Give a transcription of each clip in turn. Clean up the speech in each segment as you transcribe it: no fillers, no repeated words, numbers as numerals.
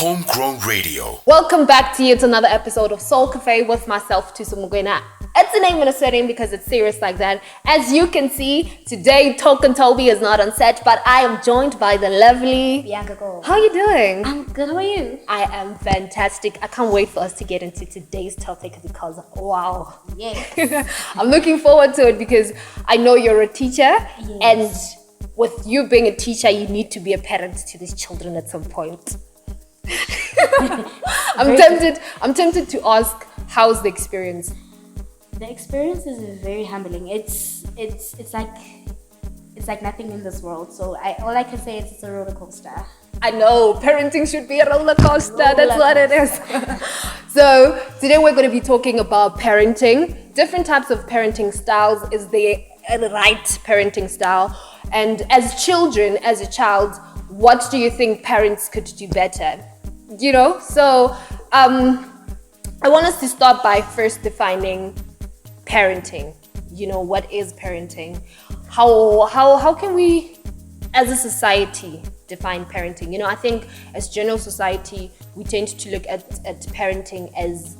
Homegrown Radio. Welcome back to yet another episode of Soul Cafe with myself, Thuso Mokoena. It's a name and a surname because it's serious like that. As you can see, today Token Toby is not on set, but I am joined by the lovely Bianca. How are you doing? I'm good, how are you? I am fantastic. I can't wait for us to get into today's topic because, wow. Yes. I'm looking forward to it because I know you're a teacher, and with you being a teacher, you need to be a parent to these children at some point. I'm tempted to ask, how's the experience? The experience is very humbling. It's like nothing in this world. So all I can say is it's a roller coaster. I know, parenting should be a roller coaster. That's what it is. So today we're going to be talking about parenting, different types of parenting styles. Is there a right parenting style? And as children, as a child, what do you think parents could do better? So I want us to start by first defining parenting. What is parenting? How can we, as a society, define parenting? I think as general society, we tend to look at parenting as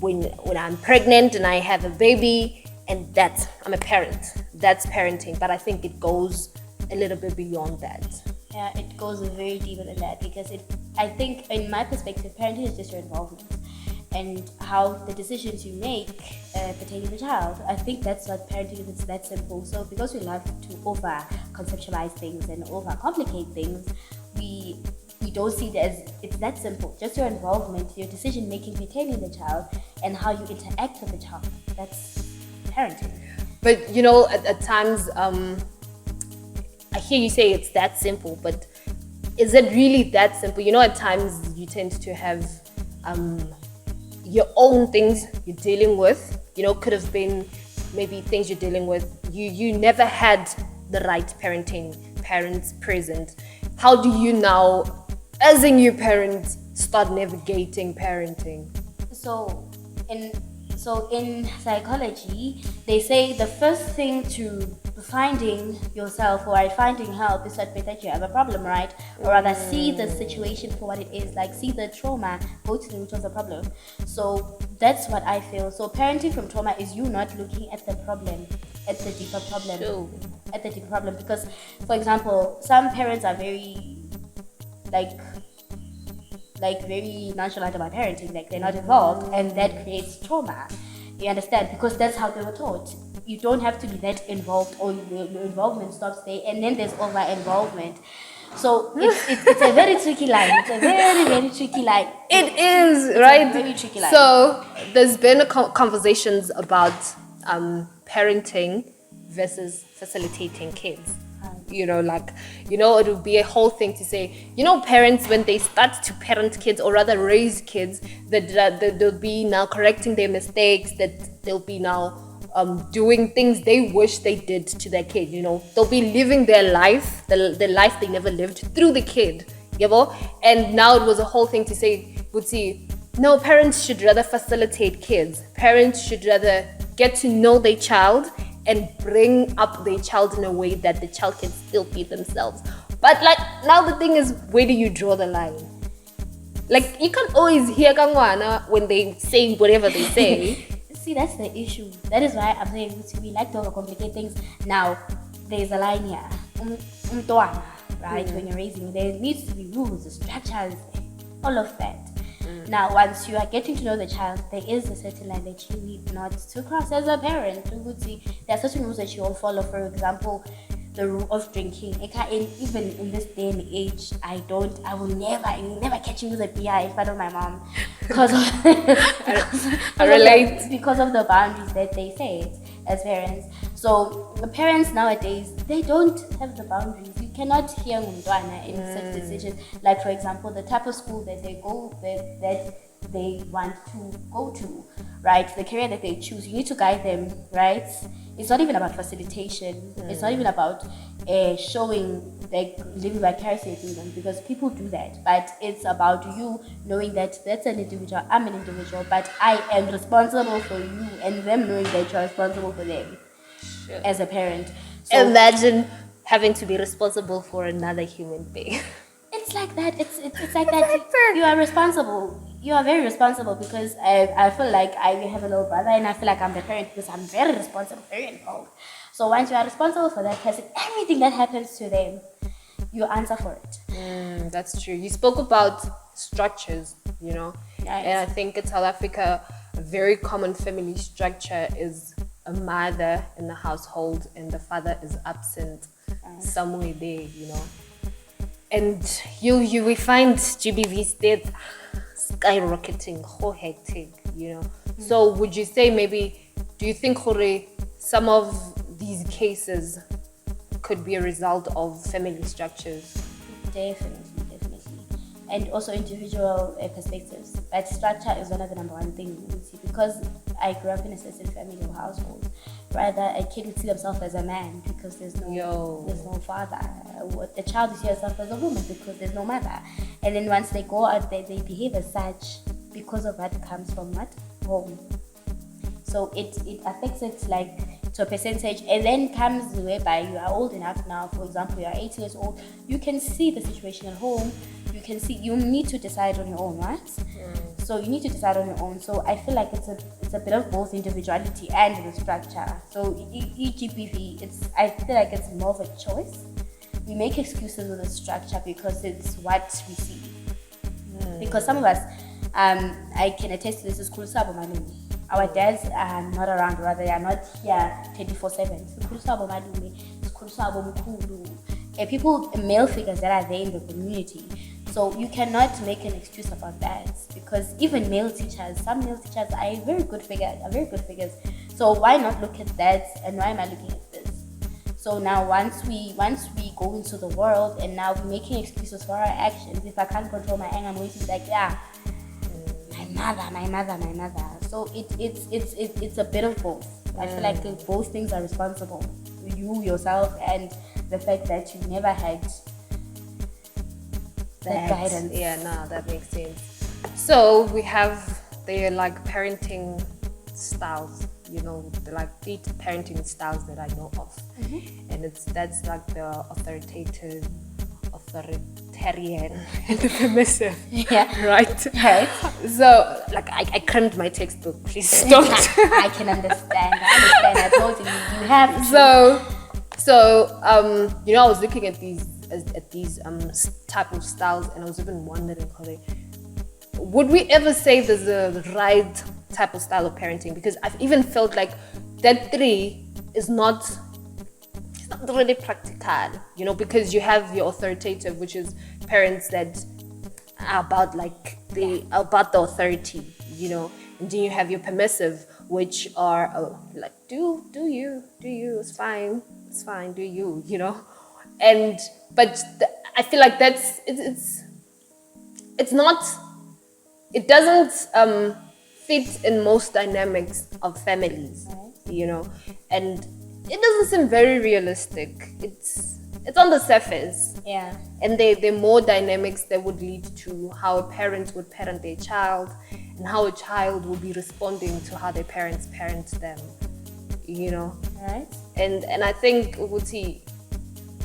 when I'm pregnant and I have a baby, and I'm a parent. That's parenting. But I think it goes a little bit beyond that. Yeah, it goes very deeper than that because I think, in my perspective, parenting is just your involvement and how the decisions you make pertaining to the child. I think that's what parenting is. It's that simple. So because we love to over-conceptualize things and over-complicate things, we don't see it as it's that simple. Just your involvement, your decision-making pertaining to the child, and how you interact with the child. That's parenting. But at times, I hear you say it's that simple, but is it really that simple? At times you tend to have your own things you're dealing with. Could have been maybe things you're dealing with. You never had the right parents present. How do you now, as a new parent, start navigating parenting? So in psychology, they say the first thing to finding yourself or finding help is to admit that you have a problem, right? Or rather see the situation for what it is, like see the trauma, go to the root of the problem. So that's what I feel. So parenting from trauma is you not looking at the problem, at the deeper problem. Sure. At the deeper problem. Because, for example, some parents are very very nonchalant about parenting, like they're not involved, and that creates trauma. You understand? Because that's how they were taught. You don't have to be that involved, or your involvement stops there, and then there's over involvement. So it's a very tricky line. It's a very, very tricky line. It is, right? A very tricky line. So there's been conversations about parenting versus facilitating kids. It would be a whole thing to say, parents, when they start to parent kids or rather raise kids, that they'll be now correcting their mistakes, that they'll be now doing things they wish they did to their kid. They'll be living their life, the life they never lived through the kid. And now it was a whole thing to say, no, parents should rather facilitate kids. Parents should rather get to know their child and bring up their child in a way that the child can still be themselves. But now the thing is, where do you draw the line? You can't always hear Kangwana when they say whatever they say. See, that's the issue. That is why I'm saying we like to overcomplicate things. Now, there's a line here. Right? When you're raising, there needs to be rules, structures, all of that. Now, once you are getting to know the child, there is a certain line that you need not to cross as a parent. There are certain rules that you all follow. For example, the rule of drinking. Even in this day and age, you'll never catch me with a beer in front of my mom. Because of the boundaries that they set as parents. So the parents nowadays, they don't have the boundaries. You cannot hear Mundwana in such decisions. Like, for example, the type of school that they go that they want to go to, right? The career that they choose, you need to guide them, right? It's not even about facilitation. It's not even about showing, living vicariously through them, because people do that. But it's about you knowing that that's an individual, I'm an individual, but I am responsible for you, and them knowing that you're responsible for them as a parent. So, imagine having to be responsible for another human being. it's like that. It's like that. You are responsible. You are very responsible because I feel like I have a little brother and I feel like I'm the parent because I'm very responsible, very involved. So once you are responsible for that person, everything that happens to them, you answer for it. That's true. You spoke about structures, you know, Right. and I think in South Africa, a very common family structure is a mother in the household and the father is absent somewhere there, you know. And we find GBV's death skyrocketing, so hectic, you know. So would you say do you think Hore, some of these cases could be a result of family structures? Definitely. And also individual perspectives. But structure is one of the number one things we see because I grew up in a certain family or household. Rather, a kid would see himself as a man because there's no father. The child would see herself as a woman because there's no mother. And then once they go out there, they behave as such because of what comes from what? Home. So it affects it like to a percentage, and then comes whereby you are old enough now. For example, you are 8 years old. You can see the situation at home. You need to decide on your own, right? So you need to decide on your own. So I feel like it's a bit of both individuality and the structure. So EGBV, I feel like it's more of a choice. We make excuses with the structure because it's what we see. Because some of us, I can attest to this, is Kulusabo Malumi. Our dads are not around, rather they are not here 24/7. So Kulusabo Malumi, Kulusabo Mkulu, people, male figures that are there in the community. So you cannot make an excuse about that because even some male teachers are very good figures. So why not look at that and why am I looking at this? So now once we go into the world and now we're making excuses for our actions. If I can't control my anger, I'm going to be like, my mother. So it's a bit of both. I feel like both things are responsible. You yourself and the fact that you never had that guidance. Yeah, no, that makes sense. So we have the like parenting styles, you know, the like 8 parenting styles that I know of. And that's like the authoritarian and the permissive. Yeah. Right? So like I crammed my textbook, please don't. I can understand. I told you have to. So you know, I was looking at these type of styles and I was even wondering would we ever say there's a right type of style of parenting? Because I've even felt like that 3 is not really practical, you know, because you have your authoritative, which is parents that are about about the authority, you know, and then you have your permissive, which are like do you it's fine, do you know, but I feel like it doesn't fit in most dynamics of families, you know, and it doesn't seem very realistic. It's on the surface, and they're more dynamics that would lead to how a parent would parent their child and how a child will be responding to how their parents parent them, you know. Right. And I think Uguti,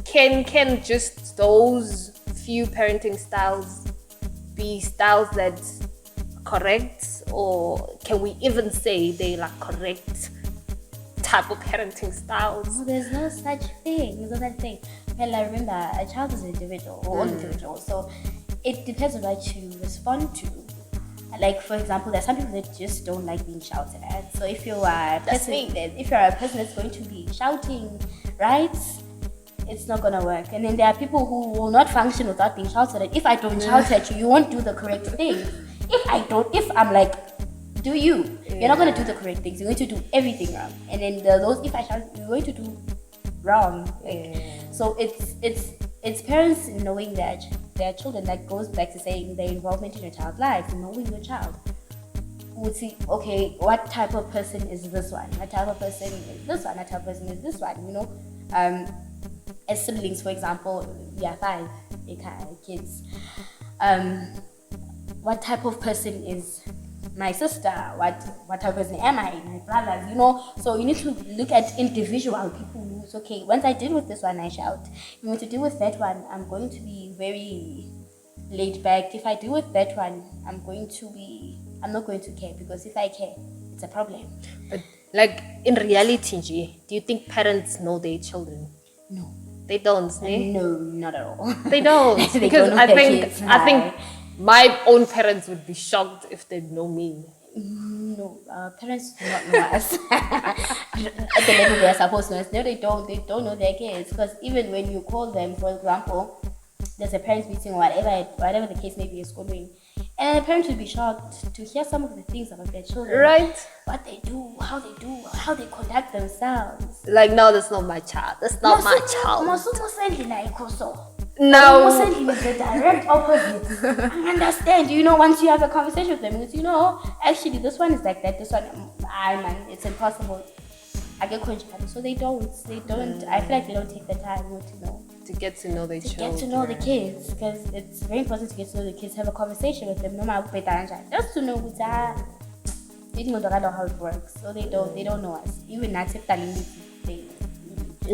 can just those few parenting styles be styles that correct, or can we even say they like correct type of parenting styles? No, there's no such thing. Well, I remember a child is an individual, or all individuals, so it depends on what you respond to. Like, for example, there's some people that just don't like being shouted at. So if you're a person that's going to be shouting, right, it's not gonna work. And then there are people who will not function without being shouted at. If I don't shout at you, you won't do the correct thing. If I'm like, do you? You're not gonna do the correct things. You're going to do everything wrong. And then if I shout, you're going to do wrong. So it's parents knowing that their children. That goes back to saying their involvement in your child's life, knowing your child. Would see, okay, what type of person is this one? What type of person is this one? What type of person is this one? You know, as siblings, for example, we are 5 kids. What type of person is my sister? What type of person am I? My brothers, you know. So you need to look at individual people. It's okay. Once I deal with this one, I shout. You want to deal with that one, I'm going to be very laid back. If I deal with that one, I'm not going to care, because if I care, it's a problem. But like in reality, G, do you think parents know their children? No. They don't, eh? No, not at all. They don't. They Because don't know their kids. I think my own parents would be shocked if they know me. No, parents do not know us at the level they are supposed to know us. No, they don't. They don't know their kids, because even when you call them, for example, there's a parents meeting or whatever the case may be, is going, and the parents would be shocked to hear some of the things about their children, Right? what they do, how they conduct themselves. Like, no, that's not my child. That's not my child. No. Most is the direct opposite. I understand. Once you have a conversation with them, actually this one is like that. This one, man, it's impossible. I get conjured. So they don't. I feel like they don't take the time To get to know their children. Get to know the kids, because it's very important to get to know the kids. Have a conversation with them, no matter just to know they don't know how it works. So they don't know us. Even not if they.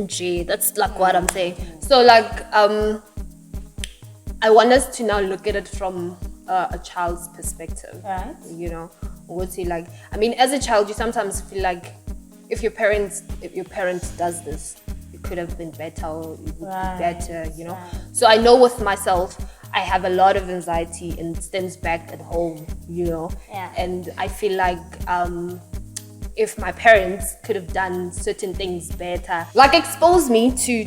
Gee, that's like what I'm saying. So like I want us to now look at it from a child's perspective. Right. Would say like, I mean, as a child, you sometimes feel like if your parent does this, it could have been better, or it would be better, Right. So I know with myself, I have a lot of anxiety and it stems back at home, Yeah. and I feel like if my parents could have done certain things better, like expose me to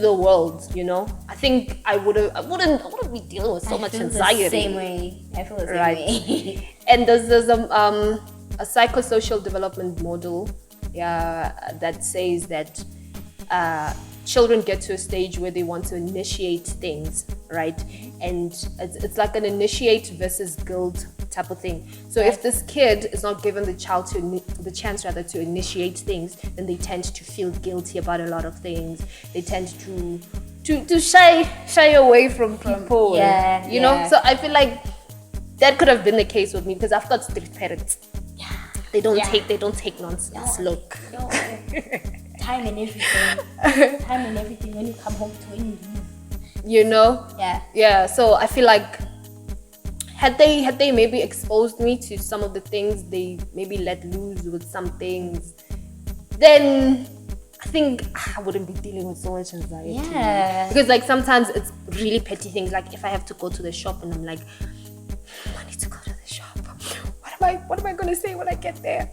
the world, I think I wouldn't be dealing with so much anxiety. The same way. I feel the same Right. way. And there's a psychosocial development model, that says that children get to a stage where they want to initiate things, right? And it's like an initiate versus guilt type of thing. So if this kid is not given the chance to initiate things, then they tend to feel guilty about a lot of things. They tend to shy away from people. Yeah. So I feel like that could have been the case with me, because I've got strict parents. Yeah. They don't take nonsense. Look. No. Time and everything when you come home to when you leave. Yeah. So I feel like had they maybe exposed me to some of the things, they maybe let loose with some things, then I think I wouldn't be dealing with so much anxiety. Yeah. Because like sometimes it's really petty things, like if I have to go to the shop and I'm like, I need to go to the shop, what am I gonna say when I get there?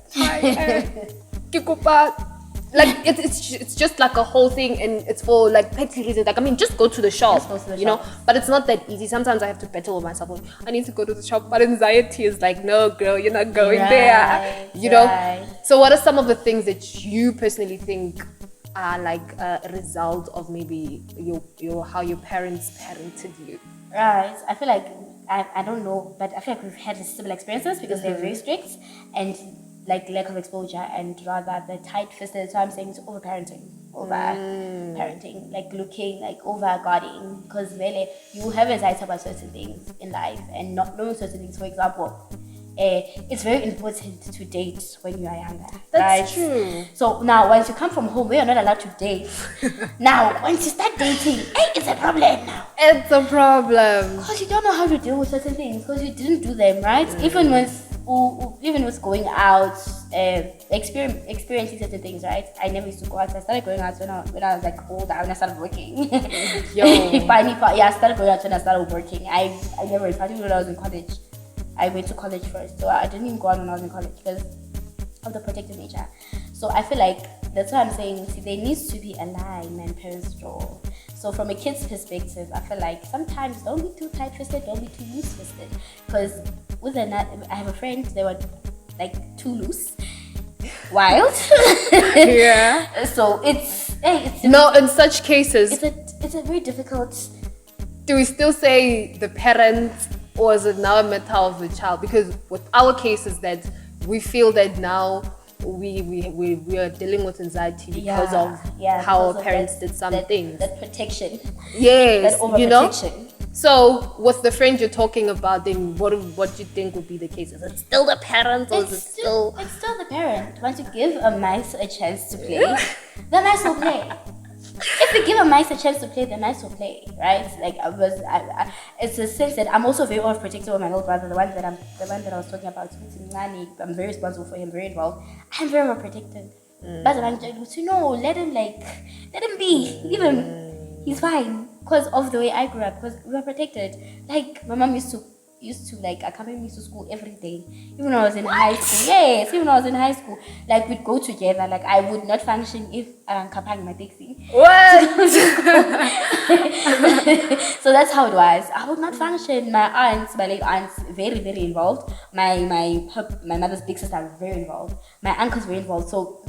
Like it's just like a whole thing, and it's for like petty reasons. Like, I mean, just go to the shop, But it's not that easy. Sometimes I have to battle with myself. I need to go to the shop, but anxiety is like, no, girl, you're not going there. Right. So, what are some of the things that you personally think are like a result of maybe your how your parents parented you? Right. I feel like I don't know, but I feel like we've had similar experiences, because they're very strict and like lack of exposure, and rather the tight-fisted. So I'm saying it's over-parenting, like looking, like over-guarding, because really you have anxiety about certain things in life and not knowing certain things. For example, it's very important to date when you are younger. That's true. So now, once you come from home, we are not allowed to date. Now, once you start dating, it's a problem now. It's a problem. Because you don't know how to deal with certain things, because you didn't do them, right? Even with going out, experiencing certain things, right? I never used to go out. I started going out when I was like older, when I started working. I started going out when I started working. I never, especially when I was in college. I went to college first, so I didn't even go out when I was in college because of the protective nature. So I feel like that's what I'm saying. See, there needs to be a line and parents draw. So from a kid's perspective, I feel like sometimes don't be too tight-fisted, don't be too loose-fisted. Because I have a friend, they were like too loose, wild. Yeah. So it's in such cases, it's a very difficult. Do we still say the parents, or is it now a matter of the child? Because with our case is that we feel that now we are dealing with anxiety because of how our parents did some things. That protection. Yes, that overprotection. So with the friend you're talking about, then what do you think would be the case? Is it still the parent, or is it still? It's still the parent. Once you give a mice a chance to play, the mice will play. if we give a mice a chance to play, the mice will play, right? Like it's a sense that I'm also very overprotective of my little brother, the one that I was talking about. I'm very responsible for him, very involved. I'm very overprotective. But I'm just, let him be, leave him. He's fine because of the way I grew up. Because we were protected. Like my mom used to like accompany me to school every day, even when I was in high school. Yes, even when I was in high school, like we'd go together. Like I would not function if I'm kapang my taxi. What? So that's how it was. I would not function. My late aunts, very very involved. My mother's big sister are very involved. My uncle's very involved. So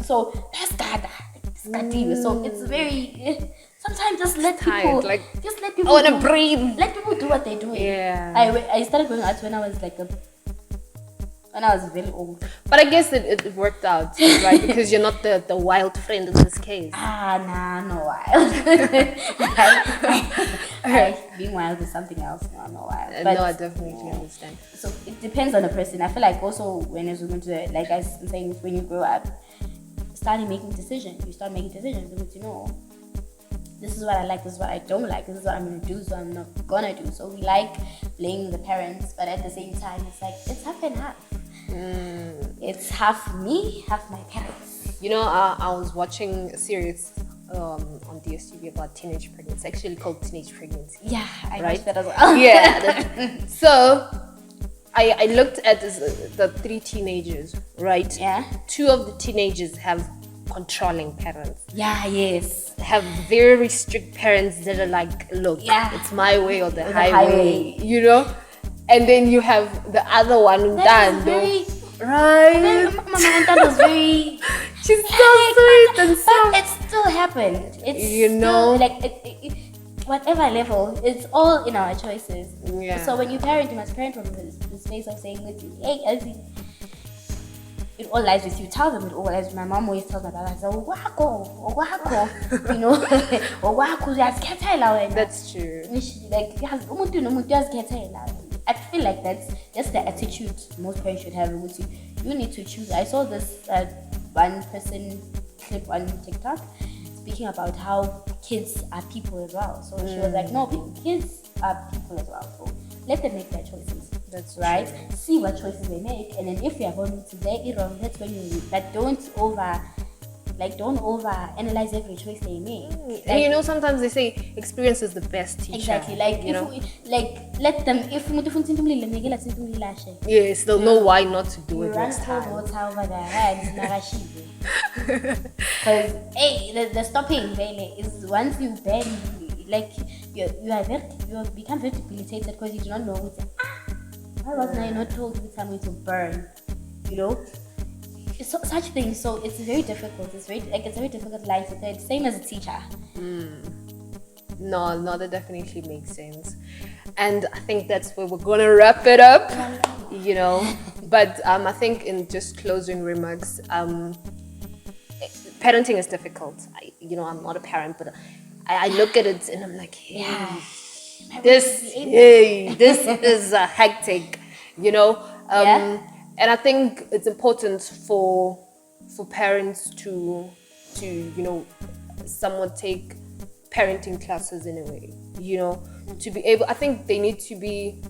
that's God. So it's very. Sometimes just let people. I want to breathe. Let people do what they're doing. Yeah. I started going out when I was when I was very old. But I guess it worked out, right? Because you're not the wild friend in this case. No wild. Being wild is something else. No wild. But, no, I definitely understand. So it depends on the person. I feel like also when you're going to, like I'm saying, when you grow up, you start making decisions. Because this is what I like, this is what I don't like, this is what I'm going to do, this is what I'm not going to do. So we like blaming the parents, but at the same time, it's like, it's half and half. It's half me, half my parents. I was watching a series on DSTV about teenage pregnancy. It's actually called Teenage Pregnancy. Yeah, I right? watched that as well. Yeah. So I looked at the 3 teenagers, right? Yeah. 2 of the teenagers have controlling parents. Yeah, yes. Have very strict parents that are like, look, it's my way or the highway. And then you have the other one, right? And then Mama was very. She's so sweet and so. But it still happened. It's still, like whatever level, it's all in our choices. Yeah. So when you parent, you must parent from the space of saying, hey, it all lies with you. Tell them it all lies with. My mom always tells my brother, that's true. I feel like that's the attitude most parents should have. You need to choose. I saw this one person clip on TikTok speaking about how kids are people as well. So she was like, no, kids are people as well. So let them make their choices. That's right. True. See what choices they make, and then if you are going to get it wrong, that's when you. But don't over analyze every choice they make. And sometimes they say experience is the best teacher. Exactly. Like let them. If yes, they'll know why not to do it next time. Water over their heads, because the stopping really is once you bend, like you become very debilitated because you do not know why wasn't I not told which I'm going to burn? It's such things. So it's very difficult. It's a very difficult line to thread. Same as a teacher. No, that definitely makes sense. And I think that's where we're gonna wrap it up. But I think in just closing remarks, parenting is difficult. I'm not a parent, but I look at it and I'm like, this is hectic, and I think it's important for parents to somewhat take parenting classes in a way, to be able. I think they need to be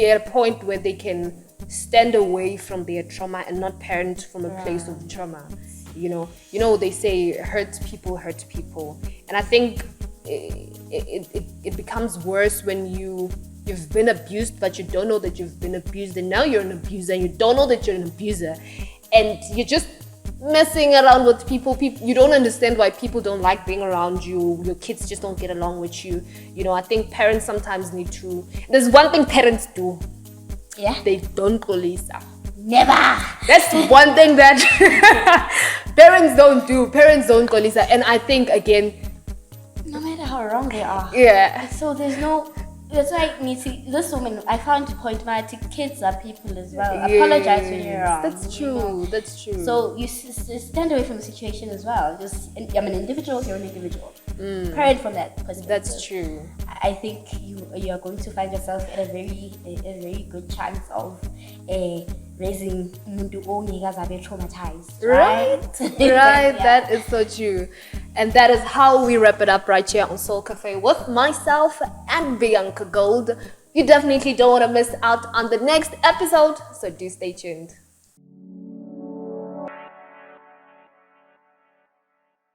at a point where they can stand away from their trauma and not parent from a place of trauma. They say hurt people, and I think it becomes worse when you've been abused, but you don't know that you've been abused, and now you're an abuser and you don't know that you're an abuser, and you're just messing around with people. You don't understand why people don't like being around you. Your kids just don't get along with you. I think parents sometimes need to. There's one thing parents do. Yeah. They don't kolisa. Never. That's one thing that parents don't do. Parents don't kolisa, and I think again, no matter how wrong they are. Yeah. So there's no. That's why this woman, I found point my kids are people as well. Yes, apologize when you're wrong. That's true. That's true. So you stand away from the situation as well. I'm an individual. You're an individual. Parent from that perspective. That's true. I think you are going to find yourself at a very good chance of raising umuntu ongekazabe traumatized. Right. Yeah. That is so true. And that is how we wrap it up right here on Soul Cafe with myself and Bianca Gold. You definitely don't want to miss out on the next episode, so do stay tuned.